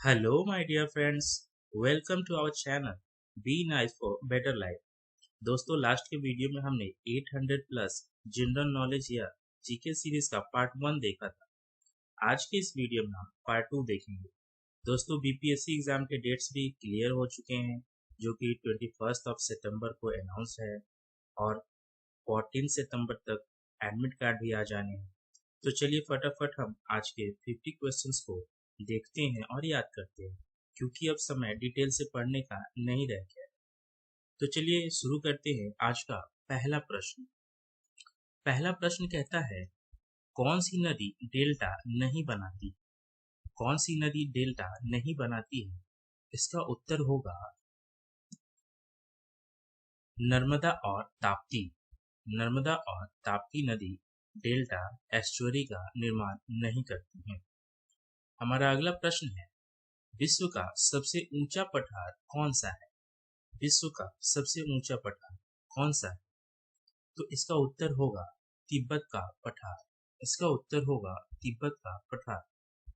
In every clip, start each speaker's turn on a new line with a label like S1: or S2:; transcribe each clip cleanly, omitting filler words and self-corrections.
S1: Hello, my dear friends. Welcome to our channel. Be nice for better life. दोस्तों last के video में हमने 800 plus general knowledge या GK series का part 1 देखा था। आज के इस वीडियो में हम पार्ट 2 देखेंगे। दोस्तों बीपीएससी एग्जाम के डेट्स भी क्लियर हो चुके हैं, जो कि 21 सितंबर को अनाउंस है और 14 सितंबर तक एडमिट कार्ड भी आ जाने हैं। तो चलिए फटाफट हम आज के 50 क्वेश्चंस को देखते हैं और याद करते हैं, क्योंकि अब समय डिटेल से पढ़ने का नहीं रह गया है। तो चलिए शुरू करते हैं आज का पहला प्रश्न। पहला प्रश्न कहता है, कौन सी नदी डेल्टा नहीं बनाती? कौन सी नदी डेल्टा नहीं बनाती है? इसका उत्तर होगा नर्मदा और ताप्ती। नर्मदा और ताप्ती नदी डेल्टा एस्चुअरी का निर्माण नहीं करती हैं। हमारा अगला प्रश्न है, विश्व का सबसे ऊंचा पठार कौन सा है? विश्व का सबसे ऊंचा पठार कौन सा है? तो इसका उत्तर होगा तिब्बत का पठार। इसका उत्तर होगा तिब्बत का पठार।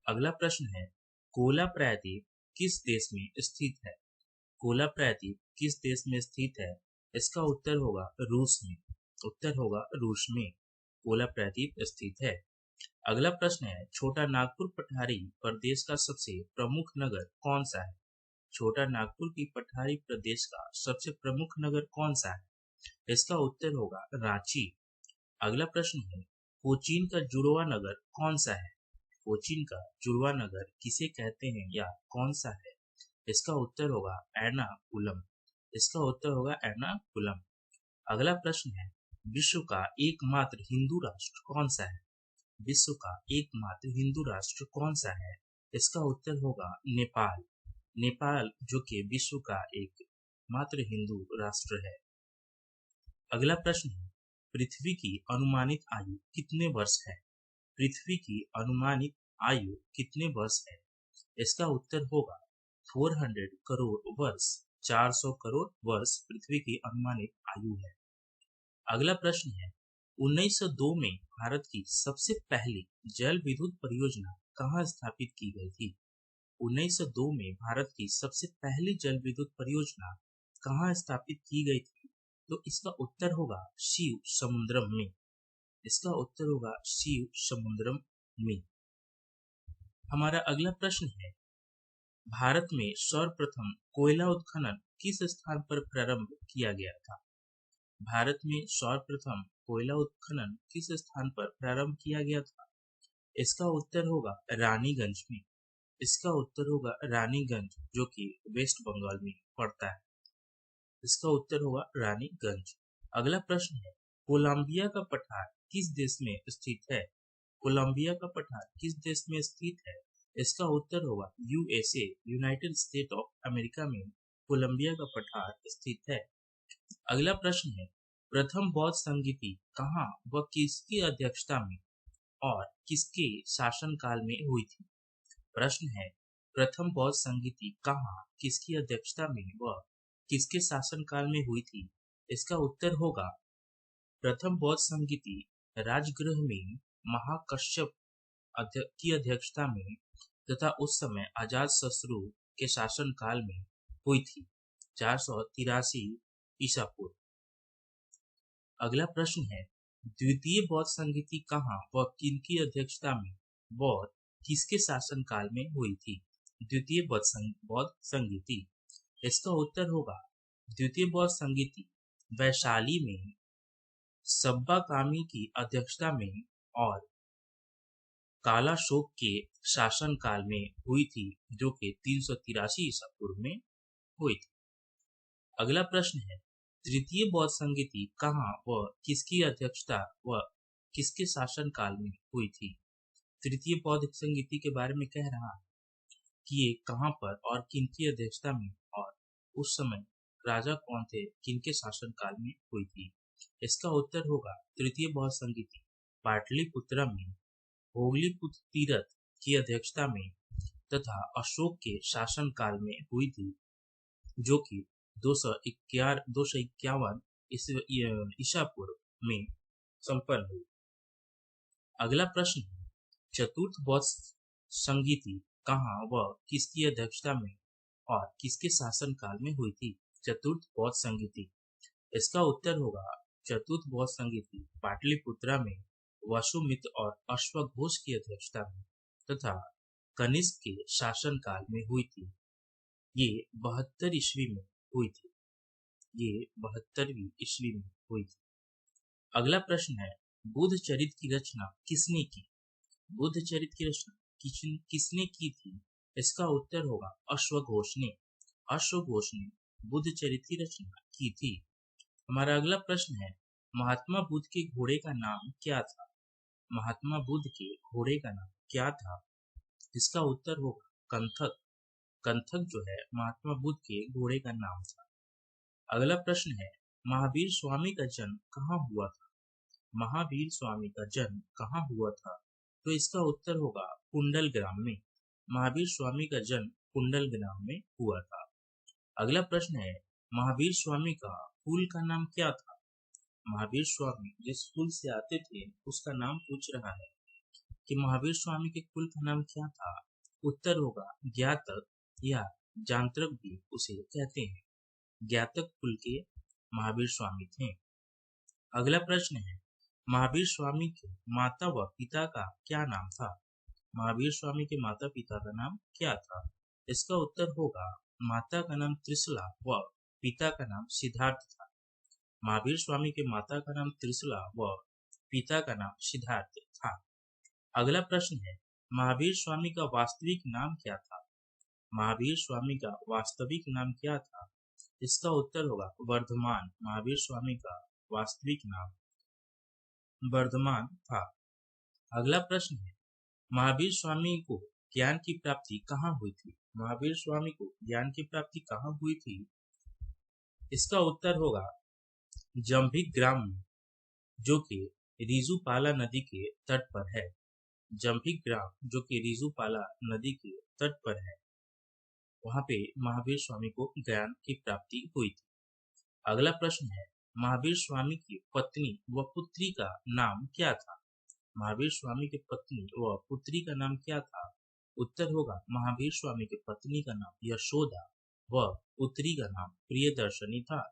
S1: अगला प्रश्न है, कोला प्रायद्वीप किस देश में स्थित है? कोला प्रायद्वीप किस देश में स्थित है? इसका उत्तर होगा रूस में। उत्तर होगा रूस में कोला प्रायद्वीप स्थित है। अगला प्रश्न है, छोटा नागपुर पठारी प्रदेश का सबसे प्रमुख नगर कौन सा है? छोटा नागपुर की पठारी प्रदेश का सबसे प्रमुख नगर कौन सा है? इसका उत्तर होगा रांची। अगला प्रश्न है, कोचीन का जुड़वा नगर कौन सा है? कोचीन का जुड़वा नगर किसे कहते हैं या कौन सा है? इसका उत्तर होगा एर्नाकुलम। इसका उत्तर होगा एर्नाकुलम। अगला प्रश्न है, विश्व का एकमात्र हिंदू राष्ट्र कौन सा है? विश्व का एकमात्र हिंदू राष्ट्र कौन सा है? इसका उत्तर होगा नेपाल। नेपाल जो कि विश्व का एक मात्र हिंदू राष्ट्र है। अगला प्रश्न है, पृथ्वी की अनुमानित आयु कितने वर्ष है? पृथ्वी की अनुमानित आयु कितने वर्ष है? इसका उत्तर होगा 400 करोड़ वर्ष। 400 करोड़ वर्ष पृथ्वी की अनुमानित आयु है। अगला प्रश्न है, 1902 में भारत की सबसे पहली जल विद्युत परियोजना कहाँ स्थापित की गई थी? 1902 में भारत की सबसे पहली जल विद्युत परियोजना कहाँ स्थापित की गई थी? तो इसका उत्तर होगा शिव समुद्रम में। इसका उत्तर होगा शिव समुद्रम में। हमारा अगला प्रश्न है, भारत में सर्वप्रथम कोयला उत्खनन किस स्थान पर प्रारंभ किया गया था? भारत में सर्वप्रथम कोयला उत्खनन किस स्थान पर प्रारंभ किया गया था? इसका उत्तर होगा रानीगंज में। इसका उत्तर होगा रानीगंज, जो कि वेस्ट बंगाल में पड़ता है। इसका उत्तर होगा रानीगंज। अगला प्रश्न है, कोलंबिया का पठार किस देश में स्थित है? कोलंबिया का पठार किस देश में स्थित है? इसका उत्तर होगा USA, United state of America में कोलंबिया का पठार स्थित है। अगला प्रश्न है, प्रथम बौद्ध संगीति कहाँ व किसकी अध्यक्षता में और किसके शासनकाल में हुई थी? प्रश्न है, प्रथम बौद्ध संगीति कहाँ, किसकी अध्यक्षता में व किसके शासनकाल में हुई थी? इसका उत्तर होगा प्रथम बौद्ध संगीति राजगृह में महाकश्यप की अध्यक्षता में तथा उस समय अजातशत्रु के शासनकाल में हुई थी, 483 ईसा पूर्व। अगला प्रश्न है, द्वितीय बौद्ध संगीति कहाँ व किनकी अध्यक्षता में व किसके शासनकाल में हुई थी? द्वितीय बौद्ध संगीति। इसका उत्तर होगा द्वितीय बौद्ध संगीति वैशाली में सब्बा कामी की अध्यक्षता में और कालाशोक के शासनकाल में हुई थी, जो कि 383 ईसा पूर्व में हुई थी। अगला प्रश्न है, तृतीय बौद्ध संगीति कहाँ व किसकी अध्यक्षता व किसके शासनकाल में हुई थी? तृतीय बौद्ध संगीति के बारे में कह रहा है कि ये कहाँ पर और किनकी अध्यक्षता में और उस समय राजा कौन थे, किनके शासनकाल में हुई थी? इसका उत्तर होगा तृतीय बौद्ध संगीति पाटलिपुत्र में भोगलीपुत्र तीरथ की अध्यक्षता में तथा अशोक के शासनकाल में हुई थी, जो कि 251 ईसा पूर्व में संपन्न हुई। अगला प्रश्न है, चतुर्थ बौद्ध संगीति कहाँ व किसकी अध्यक्षता में और किसके शासनकाल में हुई थी? चतुर्थ बौद्ध संगीति। इसका उत्तर होगा चतुर्थ बौद्ध संगीति पाटलिपुत्रा में वसुमित्र और अश्वघोष की अध्यक्षता में तथा कनिष्क के शासनकाल में हुई थी। ये 72 ईस्वी में हुई थी। ये 72वीं ईस्वी में हुई थी। अगला प्रश्न है, बुद्ध चरित्र की रचना किसने की? बुद्ध चरित्र की रचना किसने की थी? इसका उत्तर होगा अश्वघोष ने। अश्वघोष ने बुद्ध चरित्र की रचना की थी। हमारा अगला प्रश्न है, महात्मा बुद्ध के घोड़े का नाम क्या था? महात्मा बुद्ध के घोड़े का नाम क्या था? इसका उत्तर होगा कंथक। कंथक जो है महात्मा बुद्ध के घोड़े का नाम था। अगला प्रश्न है, महावीर स्वामी का जन्म कहाँ हुआ था? महावीर स्वामी का जन्म कहाँ हुआ था? तो इसका उत्तर होगा कुंडल ग्राम में। महावीर स्वामी का जन्म कुंडल ग्राम में हुआ था। अगला प्रश्न है, महावीर स्वामी का कुल का नाम क्या था? महावीर स्वामी जिस कुल से आते थे उसका नाम पूछ रहा है कि महावीर स्वामी के कुल का नाम क्या था? उत्तर होगा ज्ञातक या जांत्रक भी उसे कहते हैं। ज्ञातक कुल के महावीर स्वामी थे। अगला प्रश्न है, महावीर स्वामी के माता व पिता का क्या नाम था? महावीर स्वामी के माता पिता का नाम क्या था? इसका उत्तर होगा माता का नाम त्रिशला व पिता का नाम सिद्धार्थ था। महावीर स्वामी के माता का नाम त्रिशला व पिता का नाम सिद्धार्थ था। अगला प्रश्न है, महावीर स्वामी का वास्तविक नाम क्या था? महावीर स्वामी का वास्तविक नाम क्या था? इसका उत्तर होगा वर्धमान। महावीर स्वामी का वास्तविक नाम वर्धमान था। अगला प्रश्न है, महावीर स्वामी को ज्ञान की प्राप्ति कहाँ हुई थी? महावीर स्वामी को ज्ञान की प्राप्ति कहाँ हुई थी? इसका उत्तर होगा जंभिक ग्राम में, जो कि रिजुपाला नदी के तट पर है। जंभिक ग्राम जो कि रिजुपाला नदी के तट पर है, वहां पे महावीर स्वामी को ज्ञान की प्राप्ति हुई थी। अगला प्रश्न है, महावीर स्वामी की पत्नी व पुत्री का नाम क्या था? महावीर स्वामी की पत्नी व पुत्री का नाम क्या था? उत्तर होगा महावीर स्वामी की पत्नी का नाम यशोदा व पुत्री का नाम प्रियदर्शनी था।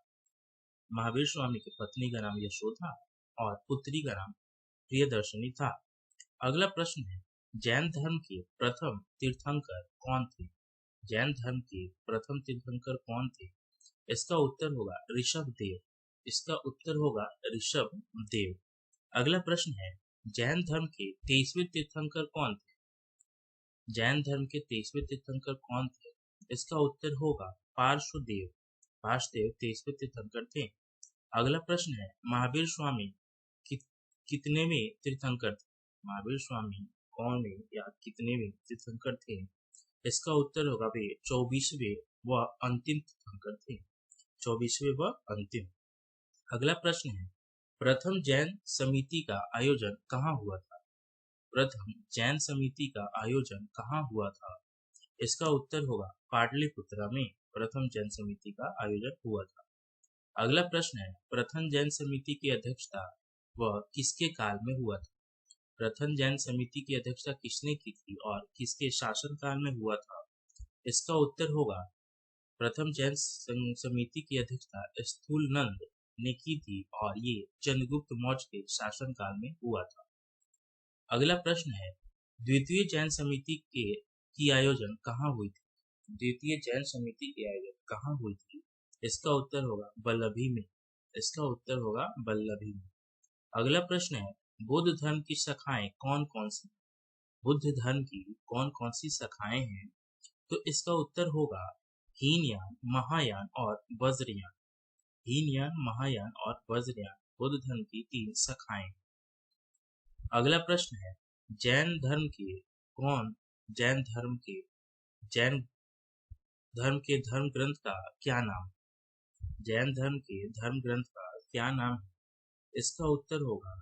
S1: महावीर स्वामी की पत्नी का नाम यशोदा और पुत्री का नाम प्रियदर्शनी था। अगला प्रश्न है, जैन धर्म के प्रथम तीर्थंकर कौन थे? जैन धर्म के प्रथम तीर्थंकर कौन थे? इसका उत्तर होगा ऋषभ देव। इसका उत्तर होगा ऋषभ देव। अगला प्रश्न है, जैन धर्म के 23वें तीर्थंकर कौन थे? जैन धर्म के 23वें तीर्थंकर कौन थे? इसका उत्तर होगा पार्श्वदेव। पार्श्वदेव 23वें तीर्थंकर थे। अगला प्रश्न है, महावीर स्वामी कितनेवें तीर्थंकर थे? महावीर स्वामी कौनवें या कितनेवें तीर्थंकर थे? इसका उत्तर होगा वे 24वें व अंतिम तीर्थंकर थे। 24वें व अंतिम। अगला प्रश्न है, प्रथम जैन समिति का आयोजन कहाँ हुआ था? प्रथम जैन समिति का आयोजन कहाँ हुआ था? इसका उत्तर होगा पाटलिपुत्रा में प्रथम जैन समिति का आयोजन हुआ था। अगला प्रश्न है, प्रथम जैन समिति की अध्यक्षता वह किसके काल में हुआ था? प्रथम जैन समिति की अध्यक्षता किसने की थी और किसके शासन काल में हुआ था? इसका उत्तर होगा प्रथम जैन समिति की अध्यक्षता स्थूलनंद ने की थी और ये चंद्रगुप्त मौर्य के शासन काल में हुआ था। अगला प्रश्न है, द्वितीय जैन समिति की आयोजन कहाँ हुई थी? द्वितीय जैन समिति की आयोजन कहाँ हुई थी? इसका उत्तर होगा वल्लभी में। इसका उत्तर होगा वल्लभी में। अगला प्रश्न है, बुद्ध धर्म की शाखाएं कौन कौन सी? बुद्ध धर्म की कौन कौन सी शाखाएं हैं? तो इसका उत्तर होगा हीनयान, महायान और वज्रयान। हीनयान, महायान और वज्रयान बुद्ध धर्म की 3 शाखाएं। अगला प्रश्न है, जैन धर्म के धर्म ग्रंथ का क्या नाम? जैन धर्म के धर्म ग्रंथ का क्या नाम है? इसका उत्तर होगा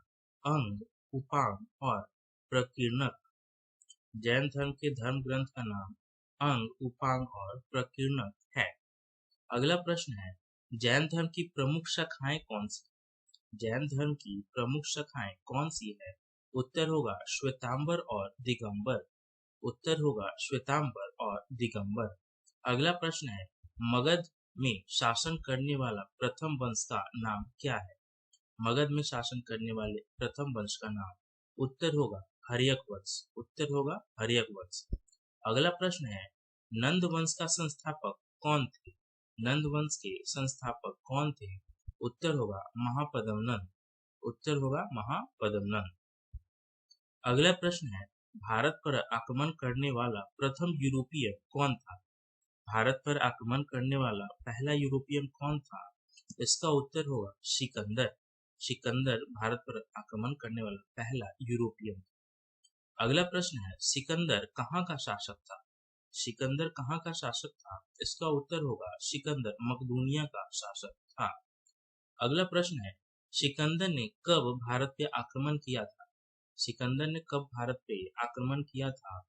S1: अंग, उपांग और प्रकीर्णक। जैन धर्म के धर्म ग्रंथ का नाम अंग, उपांग और प्रकीर्णक है। अगला प्रश्न है, जैन धर्म की प्रमुख शाखाएं कौन सी? जैन धर्म की प्रमुख शाखाएं कौन सी है? उत्तर होगा श्वेतांबर और दिगंबर। उत्तर होगा श्वेतांबर और दिगंबर। अगला प्रश्न है, मगध में शासन करने वाला प्रथम वंश का नाम क्या है? मगध में शासन करने वाले प्रथम वंश का नाम उत्तर होगा हर्यक वंश। उत्तर होगा हर्यक वंश। अगला प्रश्न है, नंद वंश का संस्थापक कौन थे? नंद वंश के संस्थापक कौन थे? उत्तर होगा महापद्मनंद। उत्तर होगा महापद्मनंद। अगला प्रश्न है, भारत पर आक्रमण करने वाला प्रथम यूरोपीय कौन था? भारत पर आक्रमण करने वाला पहला यूरोपियन कौन था? इसका उत्तर होगा सिकंदर। सिकंदर भारत पर आक्रमण करने वाला पहला यूरोपियन। अगला प्रश्न है, सिकंदर कहाँ का शासक था? सिकंदर कहाँ का शासक था? इसका उत्तर होगा सिकंदर मकदूनिया का शासक था। अगला प्रश्न है, सिकंदर ने कब भारत पे आक्रमण किया था? सिकंदर ने कब भारत पे आक्रमण किया था?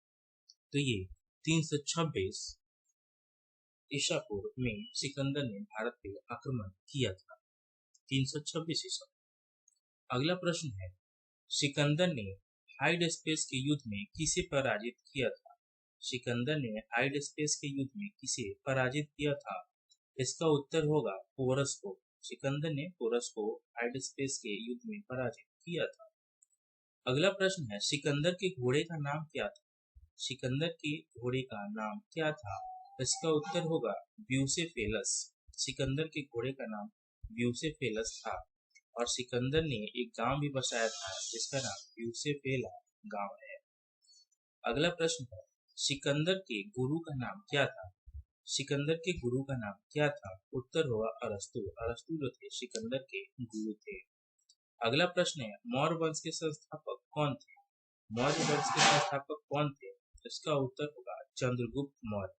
S1: तो ये 326 ईसा पूर्व में सिकंदर ने भारत पे आक्रमण किया था। 326 ईसा। अगला प्रश्न है, सिकंदर ने हाइडेस्पेस के युद्ध में किसे पराजित किया था? सिकंदर ने हाइडेस्पेस के युद्ध में किसे पराजित किया था? इसका उत्तर होगा पोरस को। सिकंदर ने पोरस को हाइडेस्पेस के युद्ध में पराजित किया था। अगला प्रश्न है, सिकंदर के घोड़े का नाम क्या था? सिकंदर के घोड़े का नाम क्या था? इसका उत्तर होगा ब्यूसेफेलस। सिकंदर के घोड़े का नाम ब्यूसेफेलस था। और सिकंदर ने एक गांव भी बसाया था जिसका नाम ब्यूसेफेला गांव है। अगला प्रश्न है, सिकंदर के गुरु का नाम क्या था? सिकंदर के गुरु का नाम क्या था? उत्तर होगा अरस्तु। अरस्तु जो थे सिकंदर के गुरु थे। अगला प्रश्न है, मौर्य वंश के संस्थापक कौन थे? मौर्य वंश के संस्थापक कौन थे? इसका उत्तर होगा चंद्रगुप्त मौर्य।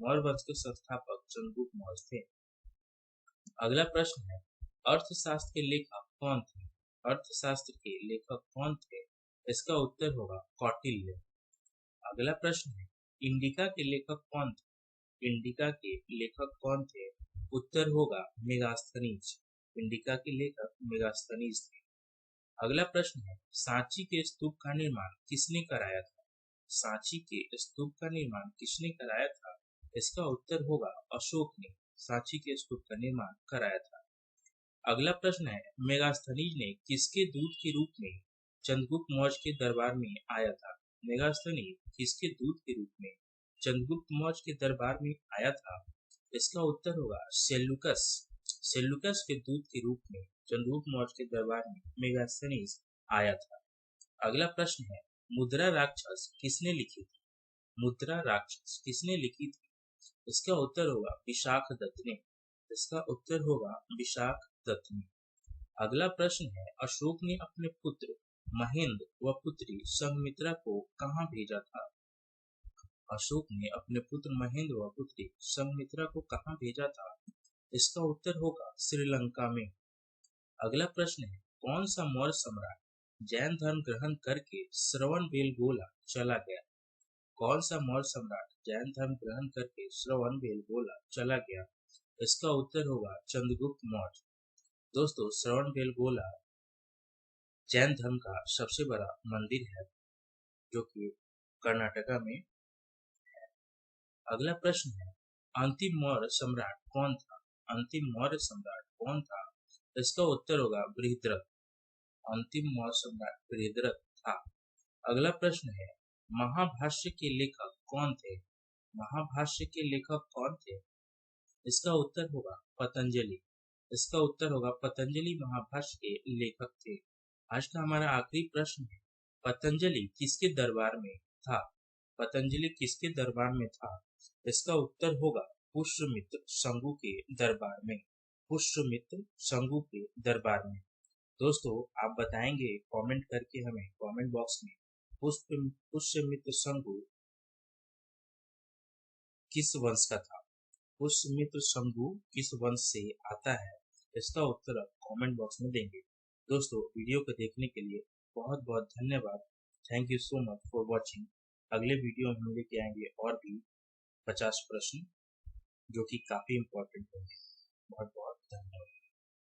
S1: मौर्य वंश के संस्थापक चंद्रगुप्त मौर्य थे। अगला प्रश्न है, अर्थशास्त्र के लेखक कौन थे? अर्थशास्त्र के लेखक कौन थे? इसका उत्तर होगा कौटिल्य। अगला प्रश्न है, इंडिका के लेखक कौन थे? इंडिका के लेखक कौन थे? उत्तर होगा मेगास्थनीज। इंडिका के लेखक मेगास्थनीज थे। अगला प्रश्न है, सांची के स्तूप का निर्माण किसने कराया था? सांची के स्तूप का निर्माण किसने कराया था? इसका उत्तर होगा अशोक ने सांची के स्तूप का निर्माण कराया था। अगला प्रश्न है, मेगास्थनीज ने किसके दूत के रूप में चंद्रगुप्त मौर्य के दरबार में आया था? मेगास्थनीज किसके दूत के रूप में चंद्रगुप्त मौर्य के दरबार में आया था? इसका उत्तर होगा सेल्यूकस। सेल्यूकस के दूत के रूप में चंद्रगुप्त मौर्य के दरबार में मेगास्थनीज आया था। अगला प्रश्न है, मुद्रा राक्षस किसने लिखी थी? मुद्रा राक्षस किसने लिखी थी? इसका उत्तर होगा विशाखदत्त ने। इसका उत्तर होगा विशाखदत्त ने। अगला प्रश्न है, अशोक ने अपने पुत्र महेंद्र व पुत्री संघमित्रा को कहाँ भेजा था? अशोक ने अपने पुत्र महेंद्र व पुत्री संघमित्रा को कहाँ भेजा था? इसका उत्तर होगा श्रीलंका में। अगला प्रश्न है, कौन सा मौर्य सम्राट जैन धर्म ग्रहण करके श्रवणबेलगोला चला गया? कौन सा मौर्य सम्राट जैन धर्म ग्रहण करके श्रवणबेलगोला चला गया? इसका उत्तर होगा चंद्रगुप्त मौर्य। दोस्तों, श्रवणबेलगोला जैन धर्म का सबसे बड़ा मंदिर है जो कि कर्नाटका में है। अगला प्रश्न है, अंतिम मौर्य सम्राट कौन था? अंतिम मौर्य सम्राट कौन था? इसका उत्तर होगा बृहद्रथ। अंतिम मौर्य सम्राट बृहद्रथ था। अगला प्रश्न है, महाभाष्य के लेखक कौन थे? महाभाष्य के लेखक कौन थे? इसका उत्तर होगा पतंजलि। इसका उत्तर होगा पतंजलि महाभाष्य के लेखक थे। आज का हमारा आखिरी प्रश्न है, पतंजलि किसके दरबार में था? पतंजलि किसके दरबार में था? इसका उत्तर होगा पुष्यमित्र शंगु के दरबार में। पुष्यमित्र शंगु के दरबार में। दोस्तों, आप बताएंगे कमेंट करके हमें कमेंट बॉक्स में पुष्यमित्र शंगु किस वंश का था? पुष्यमित्र शंगु किस वंश से आता है? इसका उत्तर आप कमेंट बॉक्स में देंगे। दोस्तों, वीडियो को देखने के लिए बहुत बहुत धन्यवाद। Thank you so much for watching. अगले वीडियो में हम लेके आएंगे और भी 50 प्रश्न जो कि काफी इम्पोर्टेंट होंगे। बहुत बहुत धन्यवाद।